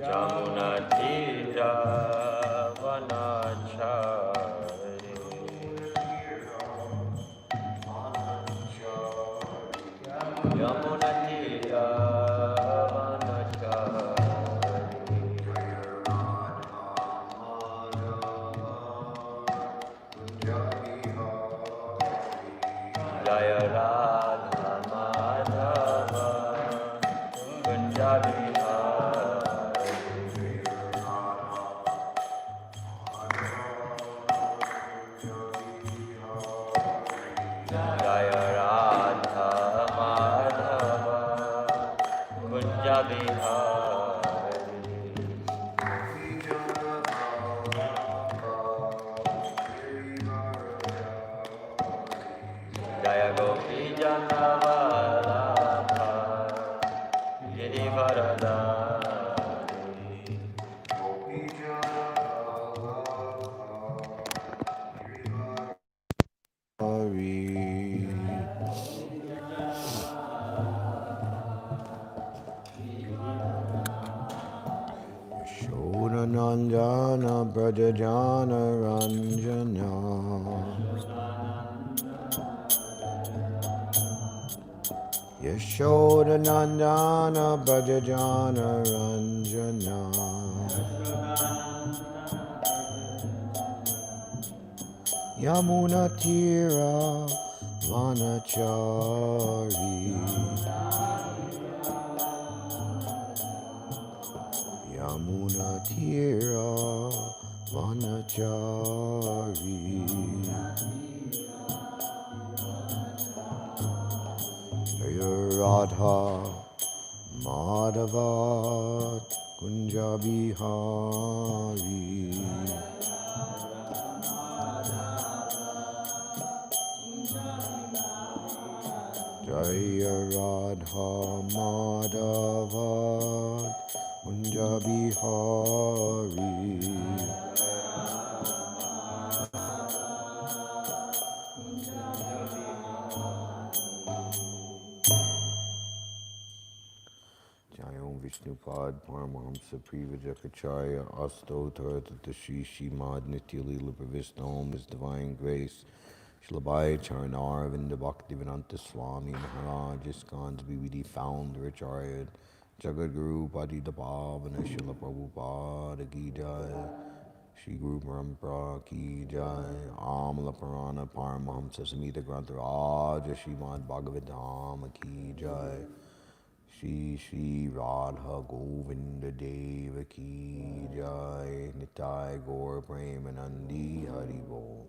Yamunatira Vanachari Yamunatira Jaya Radha Madhava Punjabi Jaya Radha Madhava Punjabi Jaya Gopi Jannavalabha Girivaradari Shodhanandana Brajajana Ranjana Yashodhanandana Brajajana Ranjana Yamunatira Vanachari Yamunatira Vanachari Jaya Radha Madhava Kunjabihari Jaya Radha Madhava Kunjabihari Jayom Vishnupad Paramahamsa Privajakacharya Astotar Tatashi Shrimad Nitya Leela Pravishnam His Divine Grace Shilabhai Charnar Vinda Bhaktivedanta Swami Maharaj Iskan's BBD Founder Acharya Jagadguru Padita Pavana Srila Prabhupada Ki Jai Shri Guru Parampara Ki Jai Amala Purana Paramahamsa Samhita Grantha Raja Śhrīmad-Bhāgavatam Ki Jai Shri Shri Radha Govinda Deva Ki Jai Nitai Gaur Premanandi Hari Bol.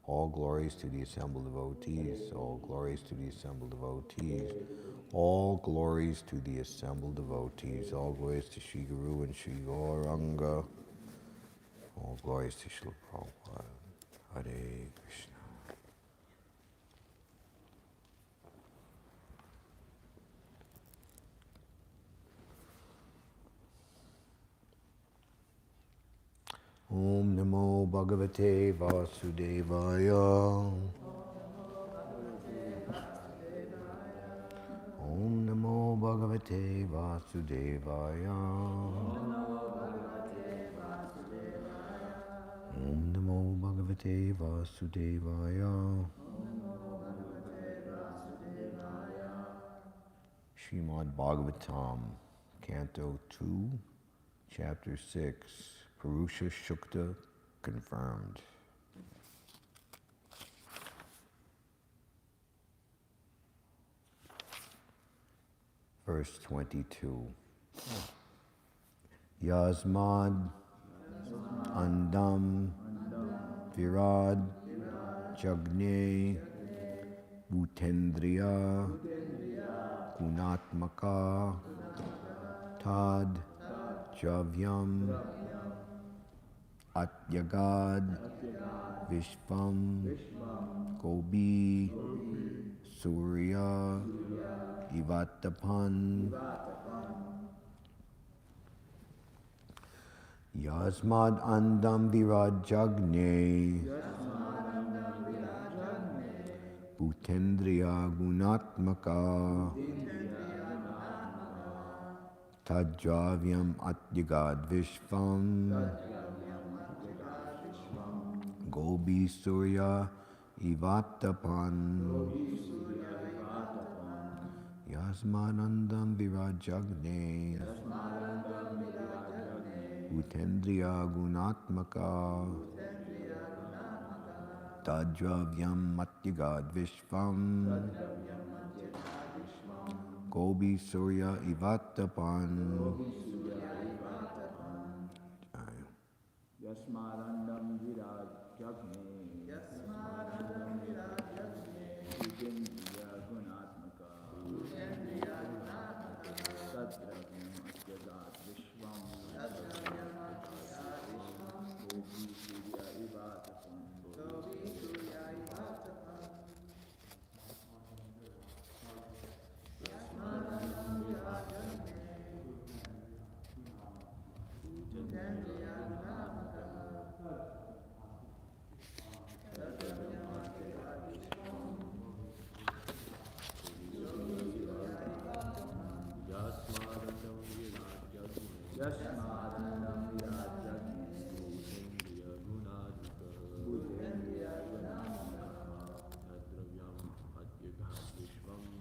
All glories to the assembled devotees, all glories to the assembled devotees, all glories to the assembled devotees, all glories to Shri Guru and Shri Gauranga, all glories to Srila Prabhupada. Hare Krishna. Om Namo Bhagavate Vasudevaya. Om Namo Bhagavate Vasudevaya. Om Namo Bhagavate Vasudevaya. Śhrīmad-Bhāgavatam, Canto 2, Chapter 6, Purusha Shukta confirmed. Verse 22. Yasmad Andam Virad Jagne Bhutendriya Gunatmaka Tad Javyam Atyagad Vishvam Gobi Surya Ivatapan Yasmad Andam Virad Jagne Bhutendriya Gunatmaka Tadravyam atyagad vishvam Gobi Surya Ivatapan Yasmanandam Virajagne Utendriya Gunatmaka Tadravyam atyagad vishvam Gobi Surya Ivatapan Yasmarandam Virajagne Utendriya Gunatmaka Tadravyam Atyagat Vishwam Gopi Surya Ivatapam Yasmarandam Virajagne Utendriya Gunatmaka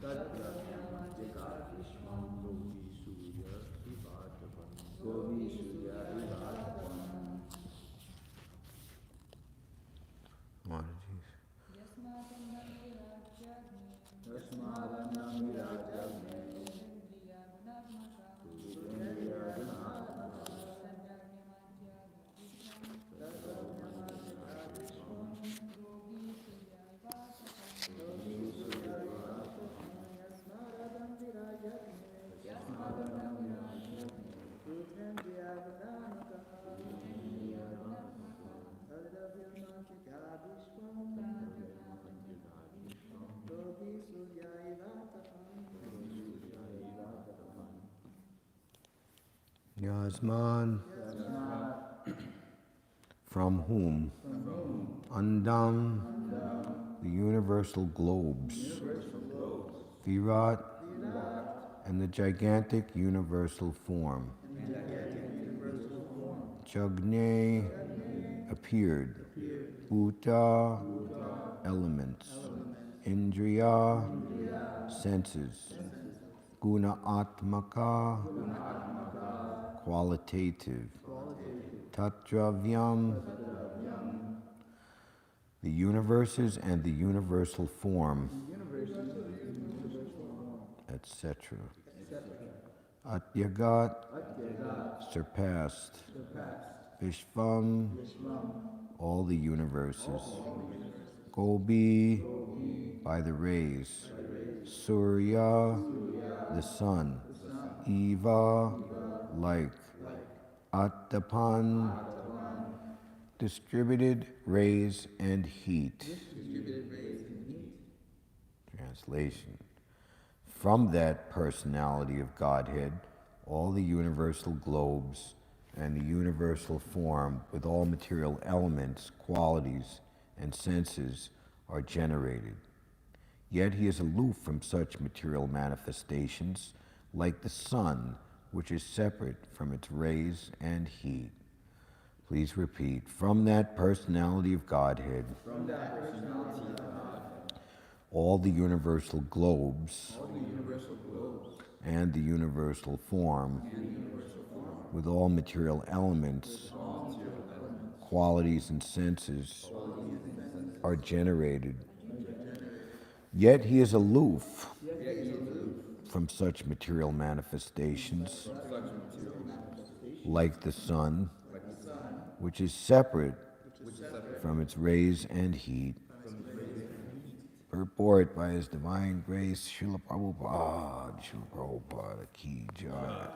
Tadravyam Atyagat Vishwam Gopi Surya Ivatapam Yasmarandam Virajagne Yasman, from whom? Andam, the universal globes. Virat, and the gigantic universal form. Jagne, appeared. Bhuta, elements. Indriya, senses. Guna Atmaka, qualitative. Tatravyam, the universes and the universal form, etc. Atyagat, surpassed. Vishvam, all the universes. Gobi, by the rays. Surya, the sun. Eva, like. Attapan, distributed rays and heat. Translation. From that personality of Godhead, all the universal globes and the universal form with all material elements, qualities, and senses are generated. Yet he is aloof from such material manifestations, like the sun, which is separate from its rays and heat. Please repeat. From that personality of Godhead, all the universal globes, and the universal form, with all material elements, qualities, and senses, are generated. Yet he is aloof from such material manifestations, like the sun, which is separate from its rays and heat. Purport by His Divine Grace, Srila Prabhupada Ki Jai.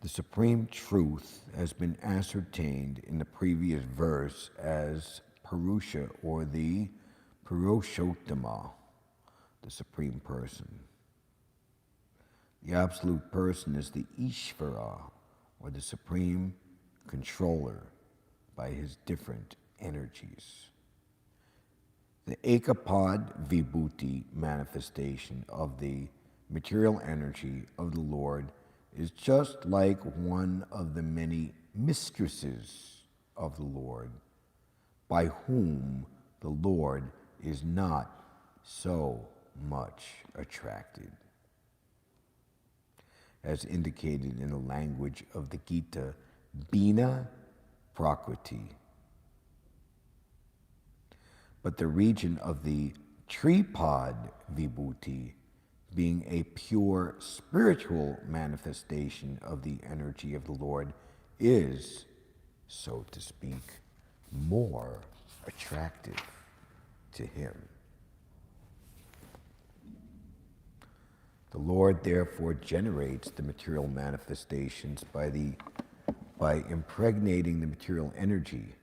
The Supreme Truth has been ascertained in the previous verse as Purusha, or the Purushottama, the Supreme Person. The Absolute Person is the Ishvara, or the Supreme Controller, by his different energies. The Ekapad Vibhuti manifestation of the material energy of the Lord is just like one of the many mistresses of the Lord, by whom the Lord is not so much attracted. As indicated in the language of the Gita, Bina Prakriti. But the region of the Tripad Vibhuti, being a pure spiritual manifestation of the energy of the Lord, is, so to speak, more attractive to him. The Lord therefore generates the material manifestations by impregnating the material energy,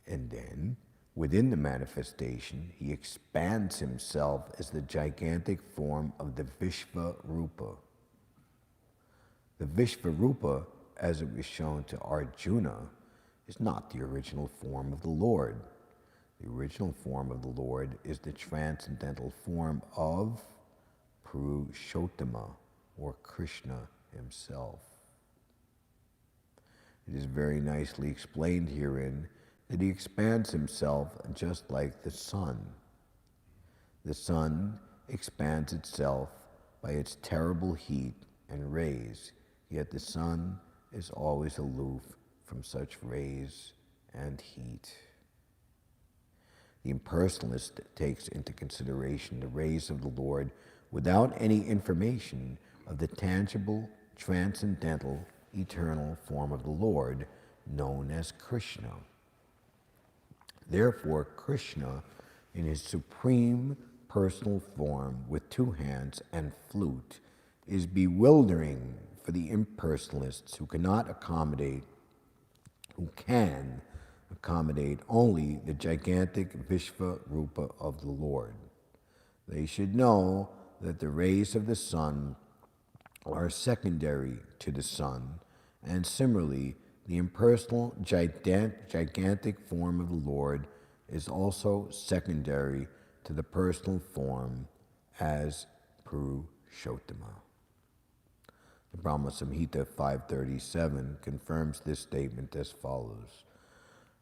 and then within the manifestation, he expands himself as the gigantic form of the Vishvarupa. The Vishvarupa, as it was shown to Arjuna, is not the original form of the Lord. The original form of the Lord is the transcendental form of Purushottama, or Krishna himself. It is very nicely explained herein that he expands himself just like the sun. The sun expands itself by its terrible heat and rays, yet the sun is always aloof from such rays and heat. The impersonalist takes into consideration the rays of the Lord without any information of the tangible, transcendental, eternal form of the Lord, known as Krishna. Therefore, Krishna, in his supreme personal form with two hands and flute, is bewildering for the impersonalists who can accommodate only the gigantic Vishvarupa of the Lord. They should know that the rays of the sun are secondary to the sun, and similarly, the impersonal gigantic form of the Lord is also secondary to the personal form as Purushottama. The Brahma Samhita 537 confirms this statement as follows.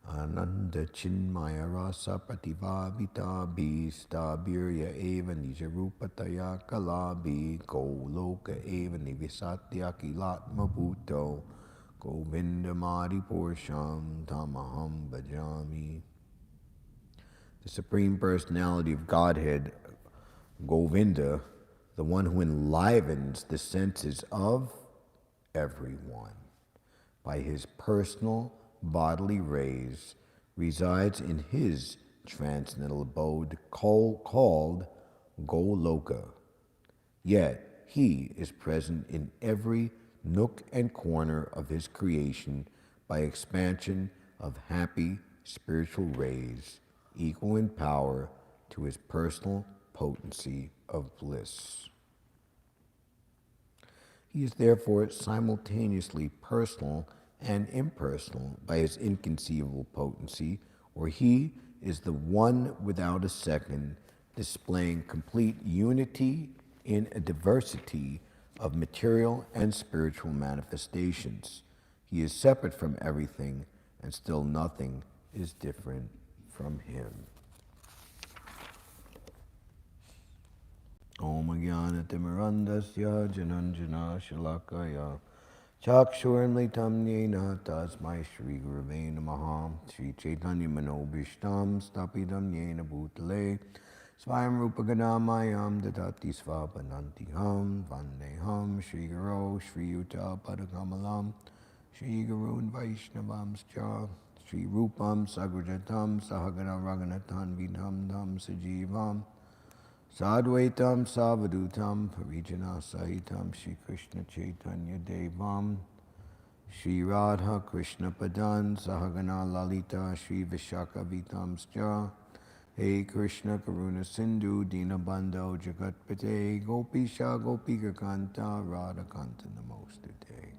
Ananda Chinmaya Rasa Prativabhita Bhistabhirya Eva Nijarupataya Kalabi Goloka Eva Nivisatya Kilatma Bhuto Govinda Madi Porsham Tamaham Bhajami. The Supreme Personality of Godhead, Govinda, the one who enlivens the senses of everyone by his personal bodily rays, resides in his transcendental abode called Goloka. Yet he is present in every nook and corner of his creation by expansion of happy spiritual rays, equal in power to his personal potency of bliss. He is therefore simultaneously personal and impersonal by his inconceivable potency, or he is the one without a second, displaying complete unity in a diversity of material and spiritual manifestations. He is separate from everything, and still nothing is different from him. Om Jnana Timirandasya Jananjana Shalakaya Chakshurmlitam Yena Tasmai Shri Gurave Namaha Shri Chaitanya Manobhishtam Stapidam Yena Bhutale Svayam Rupa Ganamayam Dadati Svapanantiham Vandeham Shri Guru Shri Yuta Padakamalam Shri Gurun Vaishnavamscha Shri Rupam Sagrajatam Sahagana Raganatan Vidham Dham Sajivam Sadvaitam Savadutam Parijana Sahitam Shri Krishna Chaitanya Devam Shri Radha Krishna Padan Sahagana Lalita Shri Vishaka Vitamscha Hey Krishna Karuna Sindhu Dinabandho Jagatpate Gopisha Gopika Kanta Radha Kanta Namostute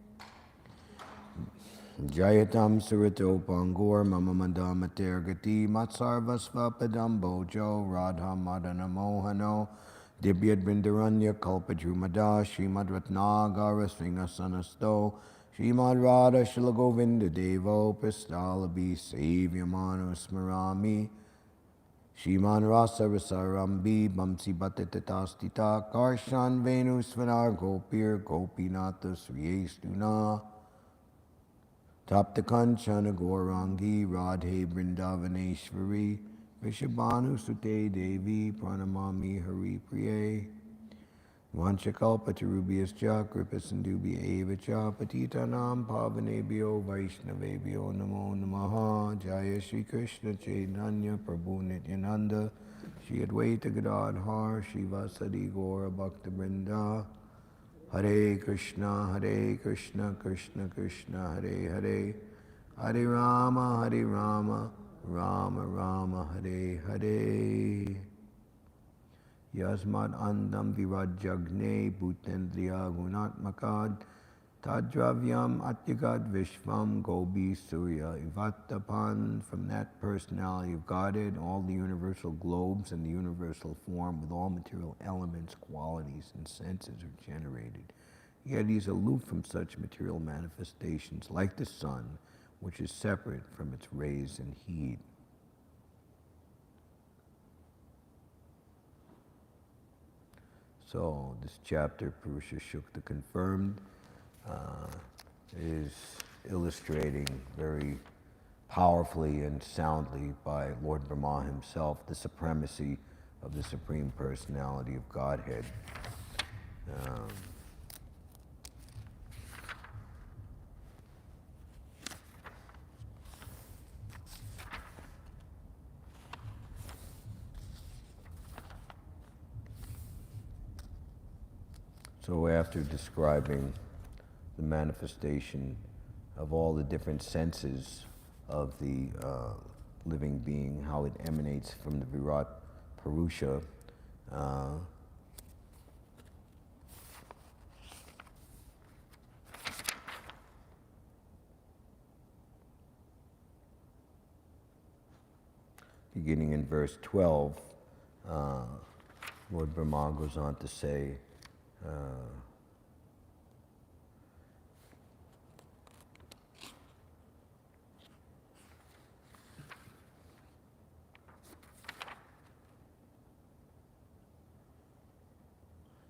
Jayatam Surito Pangor Mama Madama Tergati Matsarvasva Padam Bojo Radha Madana Mohano Dibyad Brindaranya Kalpajumada Śrīmad Ratnagara Srinasanasto Śrīmad Radha Shilagovinda Devo Pistalabi Savyamano Smarami Śrīman Rasa Rasarambi Bamsi Bhattatastita Karshan Venu Svanar Gopir Gopinata Sriyestuna Tapta Kanchana Gaurangi Radhe Brindavaneshwari Vishabhanu Sute Devi Pranamami Hari Priye Vanchakalpa Tarubhyascha Kripasindubhya Eva Cha Patitanam Pavanebhyo Vaishnavebhyo Namo Namaha Jaya Shri Krishna Chaitanya Prabhu Nityananda Shri Advaita Gadadhar Shivasadi Gaura Bhakta Vrinda Hare Krishna Krishna Krishna Hare Hare Hare Rama Rama Rama Hare Hare Yasmad Andam Virajagne Bhutendriya Gunatmakad Tadravyam Atyagad Vishvam Gobi Surya Ivatapan. From that personality of Godhead, all the universal globes and the universal form with all material elements, qualities, and senses are generated. Yet he is aloof from such material manifestations, like the sun, which is separate from its rays and heat. So this chapter, Purusha Shukta Confirmed, is illustrating very powerfully and soundly by Lord Brahma himself the supremacy of the Supreme Personality of Godhead. So after describing the manifestation of all the different senses of the living being, how it emanates from the Virat Purusha, beginning in verse 12, Lord Brahma goes on to say,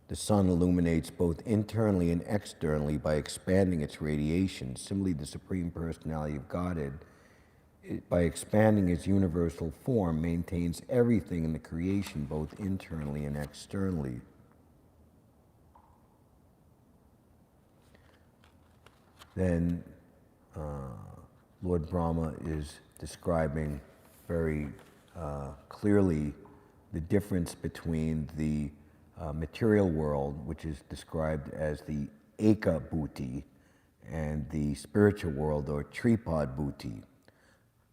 the sun illuminates both internally and externally by expanding its radiation. Similarly, the Supreme Personality of Godhead, by expanding its universal form, maintains everything in the creation, both internally and externally. Then Lord Brahma is describing very clearly the difference between the material world, which is described as the Eka Bhuti, and the spiritual world, or Tripad Bhuti.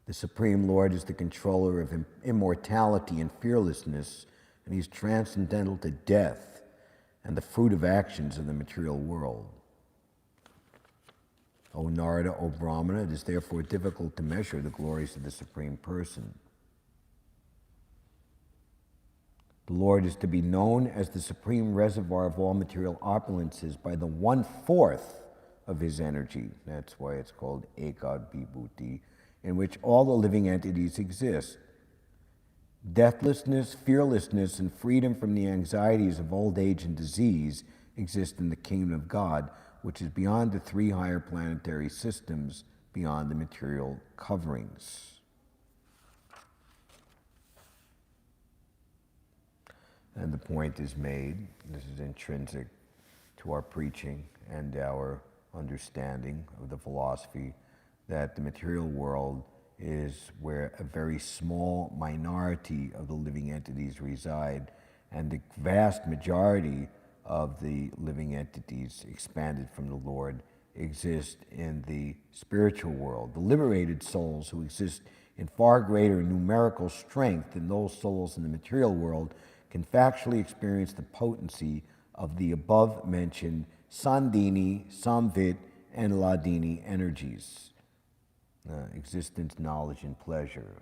The Supreme Lord is the controller of immortality and fearlessness, and he's transcendental to death and the fruit of actions in the material world. O Narada, O Brahmana, it is therefore difficult to measure the glories of the Supreme Person. The Lord is to be known as the supreme reservoir of all material opulences by the 1/4 of his energy. That's why it's called Ekad Vibhuti, in which all the living entities exist. Deathlessness, fearlessness, and freedom from the anxieties of old age and disease exist in the kingdom of God, which is beyond the 3 higher planetary systems, beyond the material coverings. And the point is made, this is intrinsic to our preaching and our understanding of the philosophy, that the material world is where a very small minority of the living entities reside, and the vast majority of the living entities expanded from the Lord exist in the spiritual world. The liberated souls who exist in far greater numerical strength than those souls in the material world can factually experience the potency of the above-mentioned Sandini, Samvit, and Ladini energies. Existence, knowledge, and pleasure,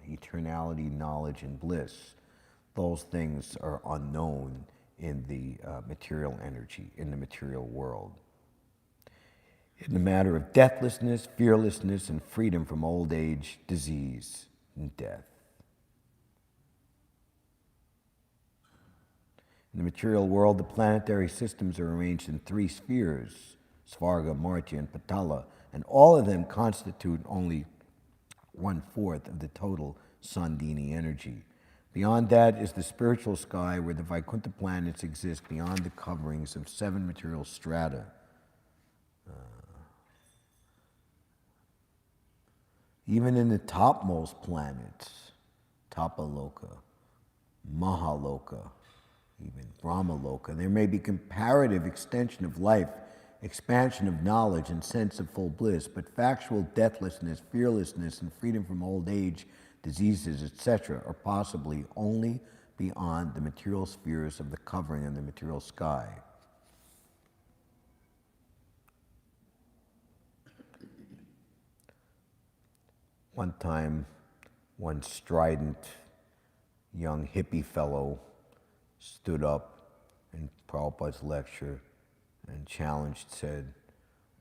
eternality, knowledge, and bliss. Those things are unknown in the material energy, in the material world. In the matter of deathlessness, fearlessness, and freedom from old age, disease, and death. In the material world, the planetary systems are arranged in 3 spheres, Svarga, Martya, and Patala, and all of them constitute only 1/4 of the total Sandhini energy. Beyond that is the spiritual sky, where the Vaikuntha planets exist beyond the coverings of 7 material strata. Even in the topmost planets, Tapaloka, Mahaloka, even Brahmaloka, there may be comparative extension of life, expansion of knowledge, and sense of full bliss, but factual deathlessness, fearlessness, and freedom from old age, diseases, etc., are possibly only beyond the material spheres of the covering of the material sky. One time, one strident young hippie fellow stood up in Prabhupada's lecture and challenged, said,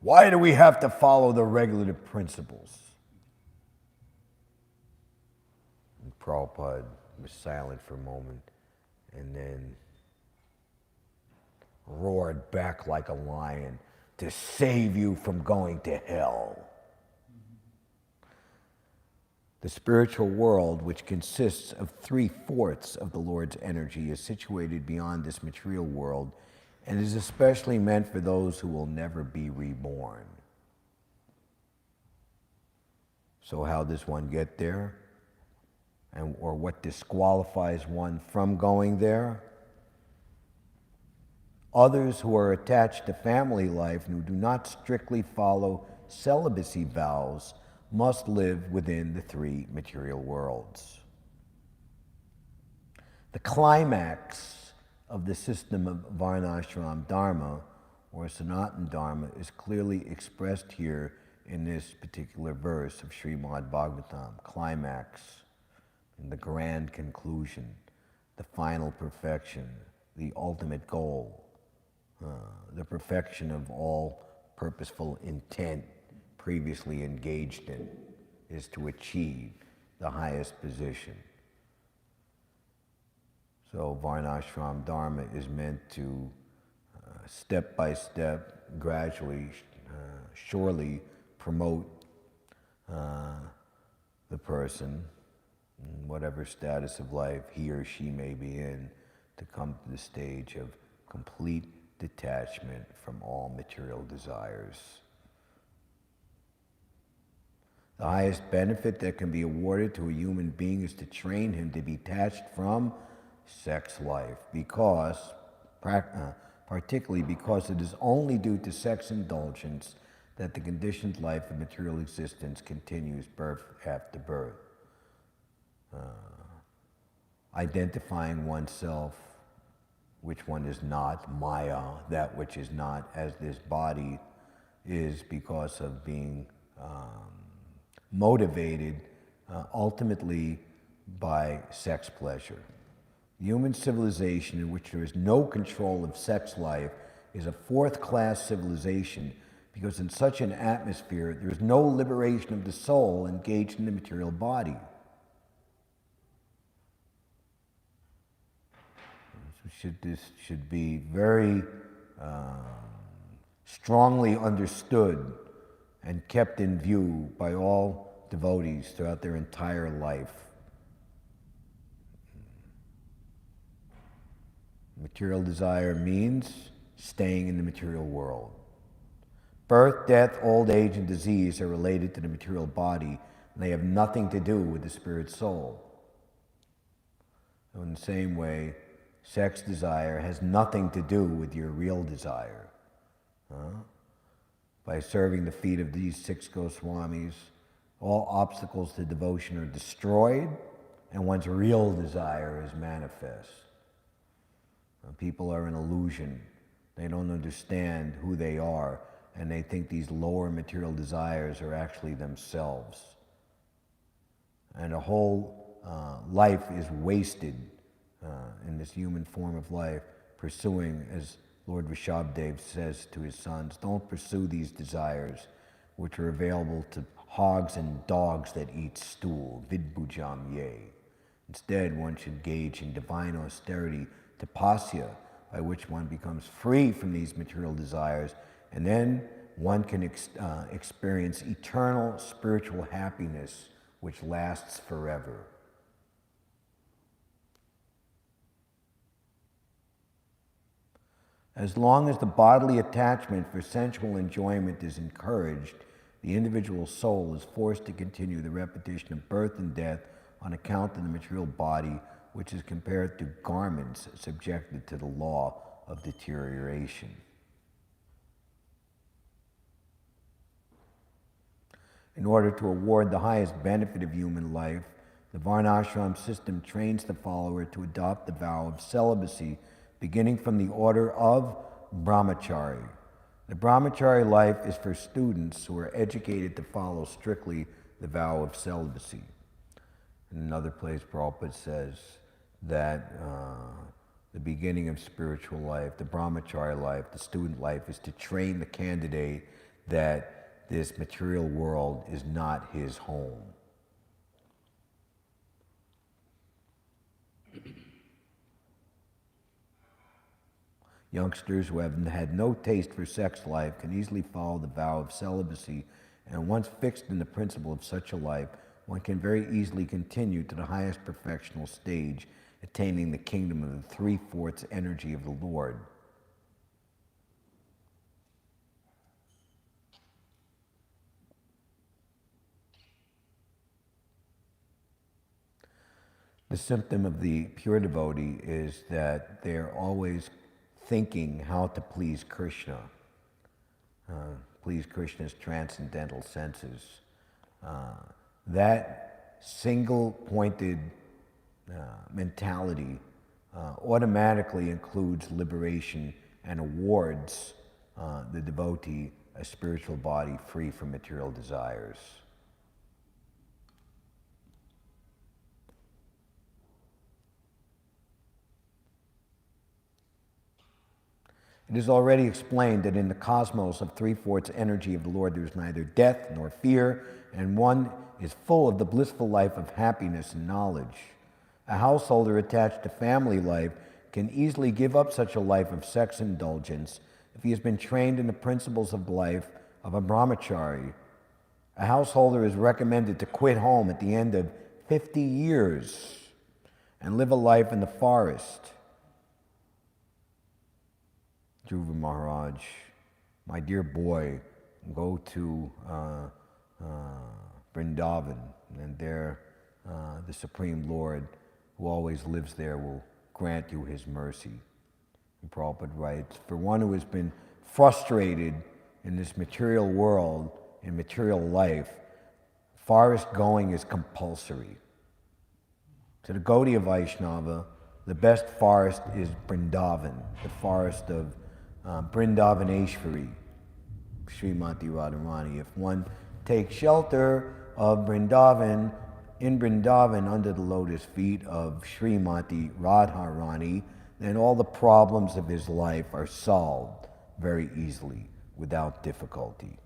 "Why do we have to follow the regulative principles?" And Prabhupada was silent for a moment and then roared back like a lion, "To save you from going to hell." The spiritual world, which consists of 3/4 of the Lord's energy, is situated beyond this material world and is especially meant for those who will never be reborn. So how does one get there? Or what disqualifies one from going there? Others who are attached to family life and who do not strictly follow celibacy vows must live within the 3 material worlds. The climax of the system of Varnashram Dharma, or Sanatana Dharma, is clearly expressed here in this particular verse of Śhrīmad-Bhāgavatam. Climax, and the grand conclusion, the final perfection, the ultimate goal, the perfection of all purposeful intent previously engaged in, is to achieve the highest position. So Varnashram Dharma is meant to step by step, gradually, surely promote the person, in whatever status of life he or she may be in, to come to the stage of complete detachment from all material desires. The highest benefit that can be awarded to a human being is to train him to be detached from sex life, particularly because it is only due to sex indulgence that the conditioned life of material existence continues birth after birth. Identifying oneself, which one is not, Maya, that which is not, as this body is, because of being motivated ultimately by sex pleasure. Human civilization in which there is no control of sex life is a 4th-class civilization, because in such an atmosphere there is no liberation of the soul engaged in the material body. This should be very strongly understood and kept in view by all devotees throughout their entire life. Material desire means staying in the material world. Birth, death, old age, and disease are related to the material body, and they have nothing to do with the spirit soul. So in the same way, sex desire has nothing to do with your real desire. By serving the feet of these 6 Goswamis, all obstacles to devotion are destroyed, and one's real desire is manifest. People are an illusion. They don't understand who they are, and they think these lower material desires are actually themselves. And a whole life is wasted in this human form of life pursuing, as Lord Rishabhdev says to his sons, don't pursue these desires which are available to hogs and dogs that eat stool, vidbhujam ye. Instead, one should engage in divine austerity, tapasya, by which one becomes free from these material desires, and then one can experience eternal spiritual happiness which lasts forever. As long as the bodily attachment for sensual enjoyment is encouraged, the individual soul is forced to continue the repetition of birth and death on account of the material body, which is compared to garments subjected to the law of deterioration. In order to award the highest benefit of human life, the Varnashram system trains the follower to adopt the vow of celibacy, beginning from the order of brahmachari. The brahmachari life is for students who are educated to follow strictly the vow of celibacy. In another place, Prabhupada says that the beginning of spiritual life, the brahmachari life, the student life, is to train the candidate that this material world is not his home. Youngsters who have had no taste for sex life can easily follow the vow of celibacy, and once fixed in the principle of such a life, one can very easily continue to the highest perfectional stage, attaining the kingdom of the 3/4 energy of the Lord. The symptom of the pure devotee is that they're always thinking how to please Krishna, please Krishna's transcendental senses. That single-pointed mentality automatically includes liberation and awards the devotee a spiritual body free from material desires. It is already explained that in the cosmos of 3/4 energy of the Lord there is neither death nor fear, and one is full of the blissful life of happiness and knowledge. A householder attached to family life can easily give up such a life of sex indulgence if he has been trained in the principles of life of a brahmachari. A householder is recommended to quit home at the end of 50 years and live a life in the forest. Dhruva Maharaj, my dear boy, go to Vrindavan, and there the Supreme Lord, who always lives there, will grant you his mercy. And Prabhupada writes, for one who has been frustrated in this material world, in material life, forest going is compulsory. To the Gaudiya Vaishnava, the best forest is Vrindavan, the forest of Vrindavaneshwari, Srimati Radharani. If one takes shelter of Vrindavan, in Vrindavan, under the lotus feet of Srimati Radharani, then all the problems of his life are solved very easily, without difficulty.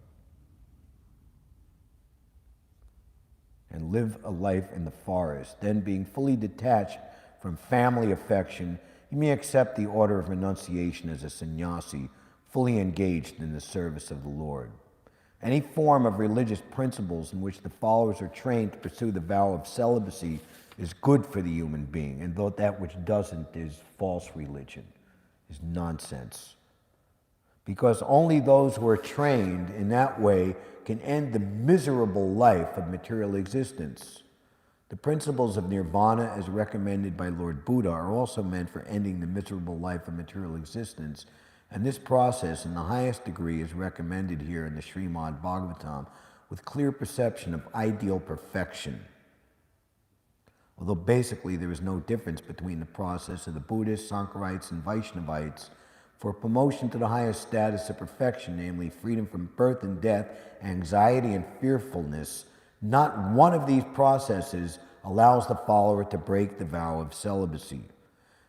And live a life in the forest, then being fully detached from family affection, you may accept the order of renunciation as a sannyasi, fully engaged in the service of the Lord. Any form of religious principles in which the followers are trained to pursue the vow of celibacy is good for the human being, and though that which doesn't is false religion, is nonsense. Because only those who are trained in that way can end the miserable life of material existence. The principles of nirvana, as recommended by Lord Buddha, are also meant for ending the miserable life of material existence, and this process in the highest degree is recommended here in the Śhrīmad-Bhāgavatam with clear perception of ideal perfection. Although basically there is no difference between the process of the Buddhists, Sankarites, and Vaishnavites for promotion to the highest status of perfection, namely freedom from birth and death, anxiety and fearfulness, not one of these processes allows the follower to break the vow of celibacy.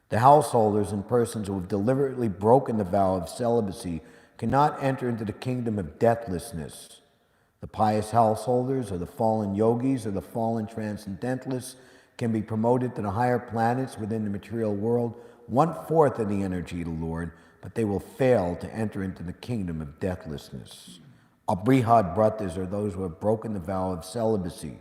The householders and persons who have deliberately broken the vow of celibacy cannot enter into the kingdom of deathlessness. The pious householders or the fallen yogis or the fallen transcendentalists can be promoted to the higher planets within the material world, 1/4 of the energy of the Lord, but they will fail to enter into the kingdom of deathlessness. Abrihad Bratas are those who have broken the vow of celibacy.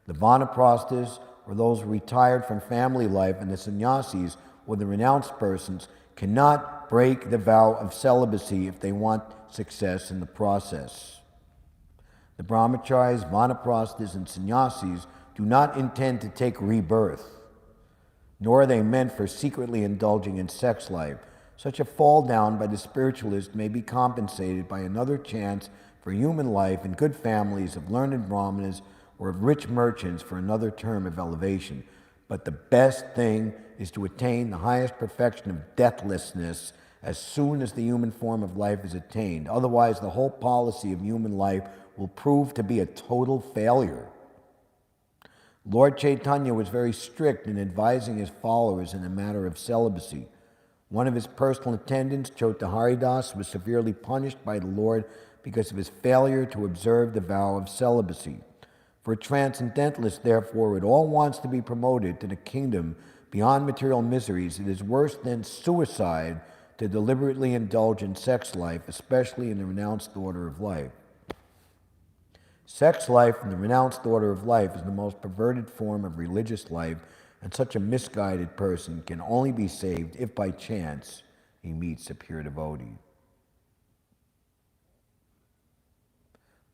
The Vanaprasthas or those retired from family life, and the sannyasis or the renounced persons cannot break the vow of celibacy if they want success in the process. The brahmacharis, vanaprasthas, and sannyasis do not intend to take rebirth, nor are they meant for secretly indulging in sex life. Such a fall down by the spiritualist may be compensated by another chance for human life in good families of learned brahmanas or of rich merchants for another term of elevation. But the best thing is to attain the highest perfection of deathlessness as soon as the human form of life is attained. Otherwise, the whole policy of human life will prove to be a total failure. Lord Chaitanya was very strict in advising his followers in the matter of celibacy. One of his personal attendants, Chota Haridas, was severely punished by the Lord because of his failure to observe the vow of celibacy. For a transcendentalist, therefore, who all wants to be promoted to the kingdom beyond material miseries, it is worse than suicide to deliberately indulge in sex life, especially in the renounced order of life. Sex life in the renounced order of life is the most perverted form of religious life, and such a misguided person can only be saved if by chance he meets a pure devotee.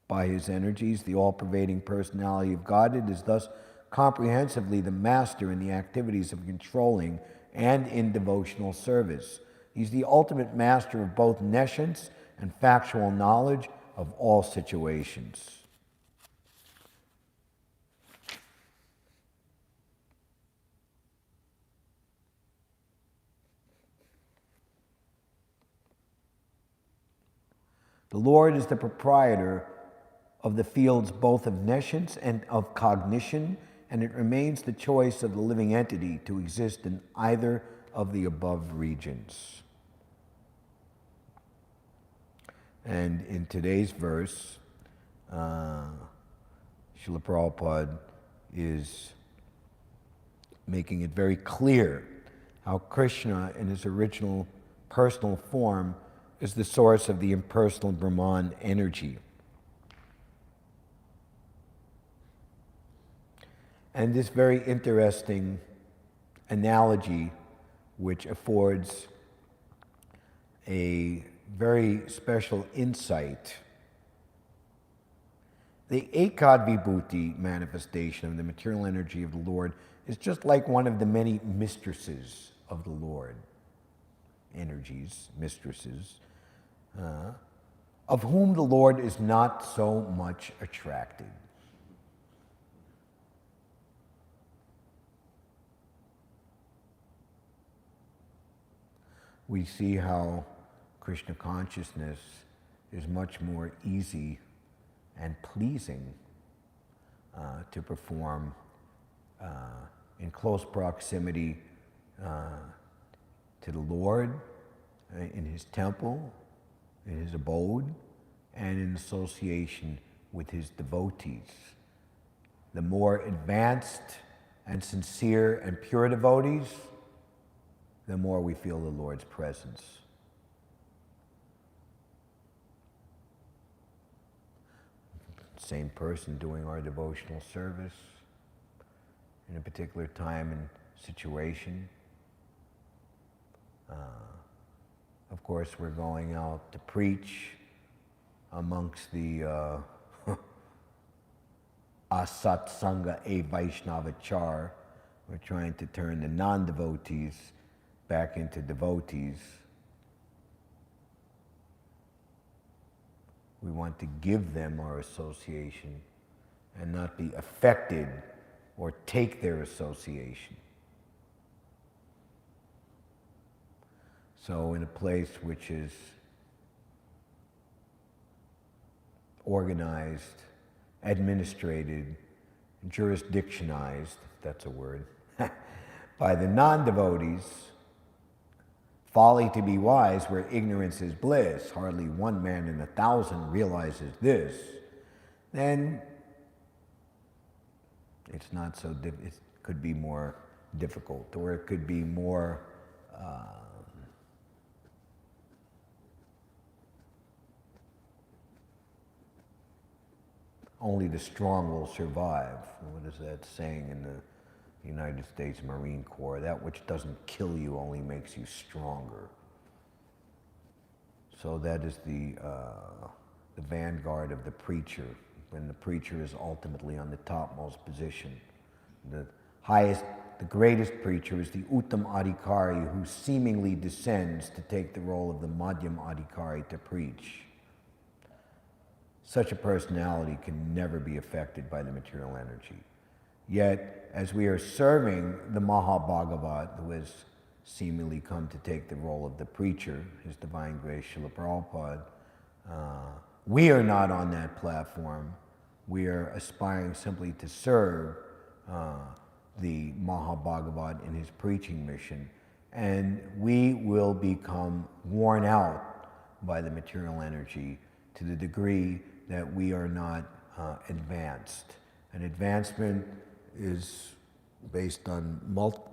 By his energies, the all-pervading personality of Godhead is thus comprehensively the master in the activities of controlling and in devotional service. He's the ultimate master of both nescience and factual knowledge of all situations. The Lord is the proprietor of the fields both of nescience and of cognition, and it remains the choice of the living entity to exist in either of the above regions. And in today's verse, Srila Prabhupada is making it very clear how Krishna, in his original personal form, is the source of the impersonal Brahman energy. And this very interesting analogy, which affords a very special insight. The Ekad Vibhuti manifestation of the material energy of the Lord is just like one of the many mistresses of the Lord. Energies, mistresses, of whom the Lord is not so much attracted. We see how Krishna consciousness is much more easy and pleasing to perform in close proximity to the Lord, in his temple, in his abode, and in association with his devotees. The more advanced and sincere and pure devotees, the more we feel the Lord's presence. Same person doing our devotional service in a particular time and situation. Of course, we're going out to preach amongst the Asatsanga A Vaishnavachar. We're trying to turn the non-devotees back into devotees. We want to give them our association and not be affected or take their association. So in a place which is organized, administrated, jurisdictionized, if that's a word, by the non-devotees, folly to be wise where ignorance is bliss, hardly one man in 1,000 realizes this, then it's not so it could be more difficult, or it could be more only the strong will survive. What is that saying in the United States Marine Corps? That which doesn't kill you only makes you stronger. So that is the vanguard of the preacher, when the preacher is ultimately on the topmost position. The highest, the greatest preacher is the Uttam Adhikari, who seemingly descends to take the role of the Madhyam Adhikari to preach. Such a personality can never be affected by the material energy. Yet, as we are serving the Mahabhagavat, who has seemingly come to take the role of the preacher, His Divine Grace Srila Prabhupada, we are not on that platform. We are aspiring simply to serve the Mahabhagavat in his preaching mission, and we will become worn out by the material energy to the degree that we are not advanced. And advancement is based on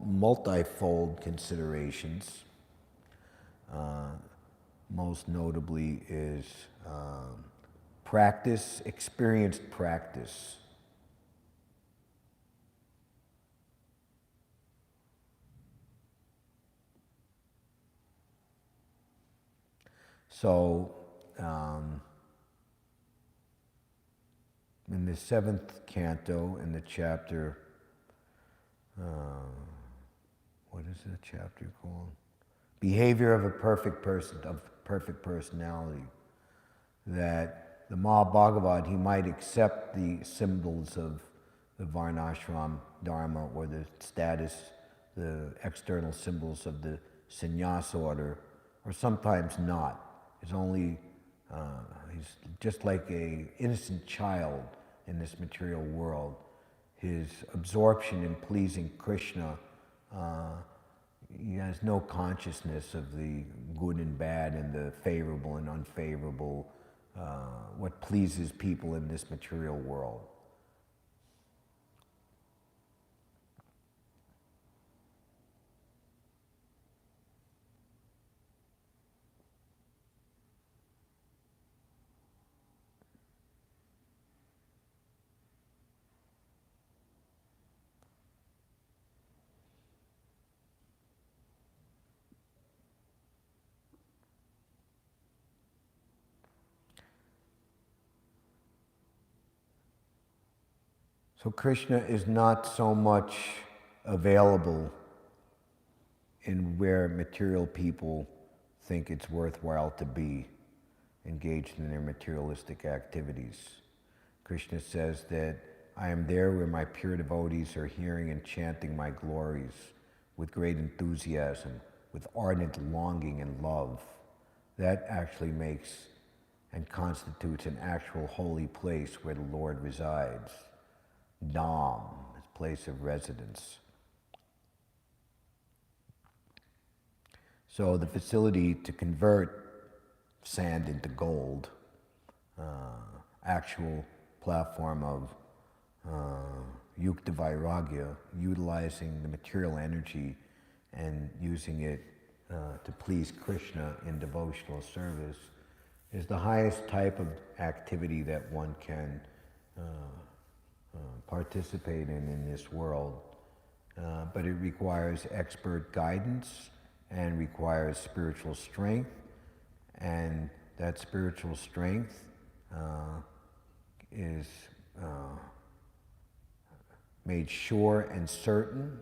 multifold considerations. Most notably is practice, experienced practice. So, in the 7th canto, in the chapter, what is the chapter called? Behavior of a perfect person, of perfect personality. That the Mahabhagavat, he might accept the symbols of the Varnashram Dharma, or the status, the external symbols of the sannyas order, or sometimes not. It's only, he's just like an innocent child in this material world. His absorption in pleasing Krishna, he has no consciousness of the good and bad and the favorable and unfavorable, what pleases people in this material world. So Krishna is not so much available in where material people think it's worthwhile to be engaged in their materialistic activities. Krishna says that I am there where my pure devotees are hearing and chanting my glories with great enthusiasm, with ardent longing and love. That actually makes and constitutes an actual holy place where the Lord resides. Dham, his place of residence. So the facility to convert sand into gold, actual platform of yukta vairagya, utilizing the material energy and using it to please Krishna in devotional service, is the highest type of activity that one can participate in this world, but it requires expert guidance and requires spiritual strength, and that spiritual strength is made sure and certain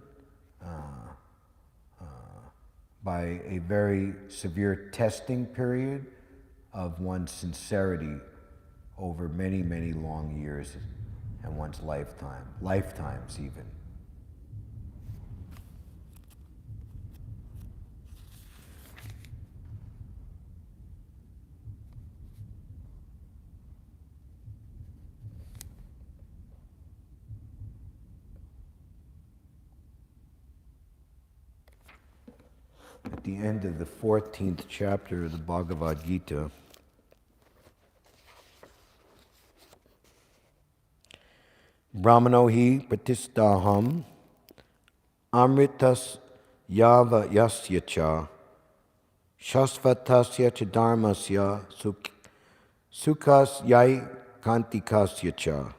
by a very severe testing period of one's sincerity over many, many long years and one's lifetimes even. At the end of the 14th chapter of the Bhagavad Gita. Brahmano hi pratistaham amritas yava yasya cha shasvatasya cha dharmasya sukhas yai kantikasya cha.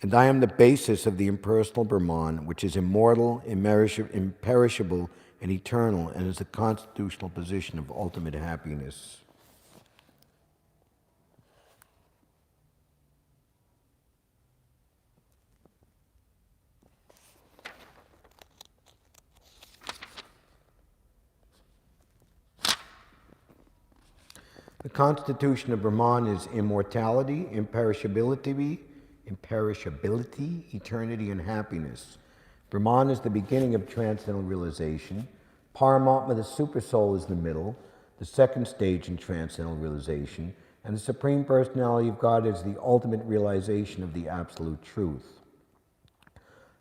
And I am the basis of the impersonal Brahman, which is immortal, imperishable, and eternal, and is the constitutional position of ultimate happiness. The constitution of Brahman is immortality, imperishability, eternity, and happiness. Brahman is the beginning of transcendental realization. Paramatma, the Supersoul, is the middle, the second stage in transcendental realization, and the Supreme Personality of God is the ultimate realization of the Absolute Truth.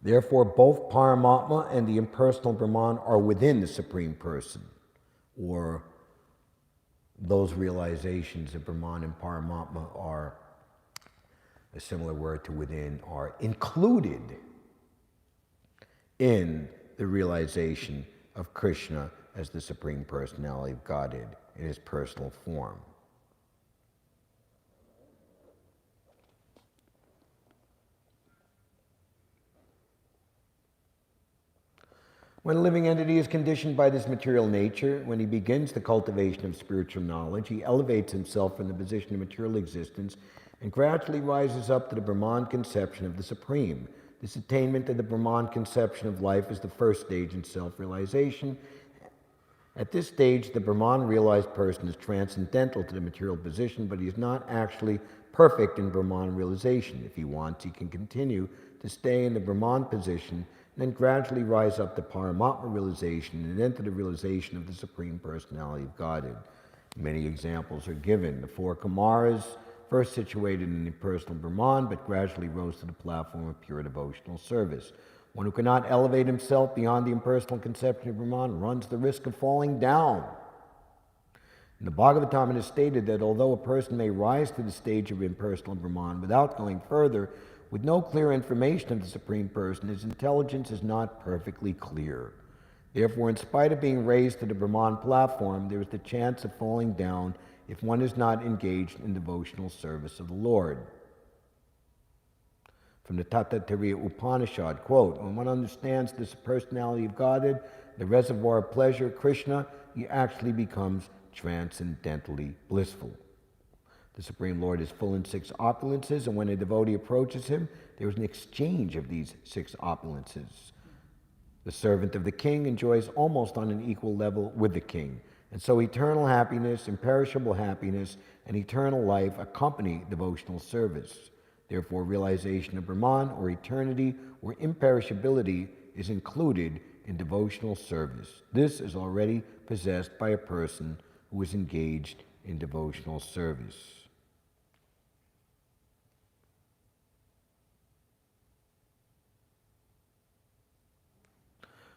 Therefore, both Paramatma and the impersonal Brahman are within the Supreme Person, or those realizations of Brahman and Paramatma are, a similar word to within, are included in the realization of Krishna as the Supreme Personality of Godhead in his personal form. When a living entity is conditioned by this material nature, when he begins the cultivation of spiritual knowledge, he elevates himself from the position of material existence and gradually rises up to the Brahman conception of the Supreme. This attainment of the Brahman conception of life is the first stage in self-realization. At this stage, the Brahman realized person is transcendental to the material position, but he is not actually perfect in Brahman realization. If he wants, he can continue to stay in the Brahman position and then gradually rise up to Paramatma realization and enter the realization of the Supreme Personality of Godhead. Many examples are given. The four Kumaras, first situated in the impersonal Brahman, but gradually rose to the platform of pure devotional service. One who cannot elevate himself beyond the impersonal conception of Brahman runs the risk of falling down. In the Bhāgavatam, it is stated that although a person may rise to the stage of impersonal Brahman without going further, with no clear information of the Supreme Person, his intelligence is not perfectly clear. Therefore, in spite of being raised to the Brahman platform, there is the chance of falling down if one is not engaged in devotional service of the Lord. From the Tattatariya Upanishad, quote, when one understands this personality of Godhead, the reservoir of pleasure, Krishna, he actually becomes transcendently blissful. The Supreme Lord is full in six opulences, and when a devotee approaches him, there is an exchange of these six opulences. The servant of the king enjoys almost on an equal level with the king, and so eternal happiness, imperishable happiness, and eternal life accompany devotional service. Therefore, realization of Brahman, or eternity, or imperishability is included in devotional service. This is already possessed by a person who is engaged in devotional service.